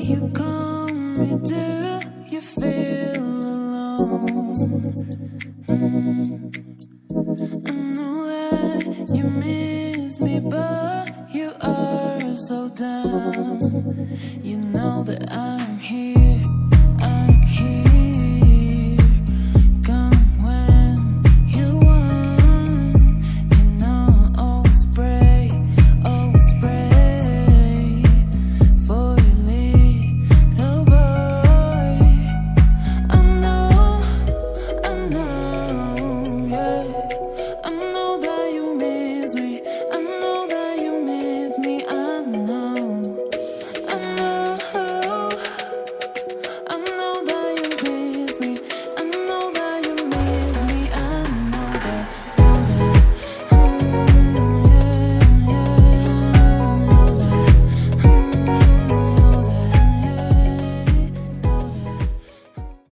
you call me, do you feel alone? I know that you miss me, but you are so dumb. You know that I